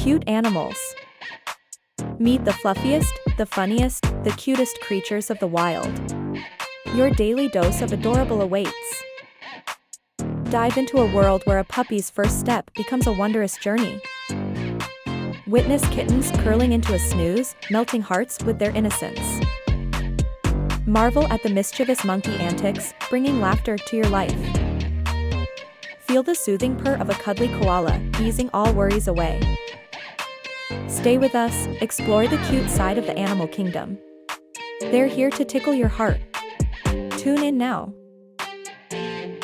Cute animals. Meet the fluffiest, the funniest, the cutest creatures of the wild. Your daily dose of adorable awaits. Dive into a world where a puppy's first step becomes a wondrous journey. Witness kittens curling into a snooze, melting hearts with their innocence. Marvel at the mischievous monkey antics, bringing laughter to your life. Feel the soothing purr of a cuddly koala, easing all worries away. Stay with us, explore the cute side of the animal kingdom. They're here to tickle your heart. Tune in now.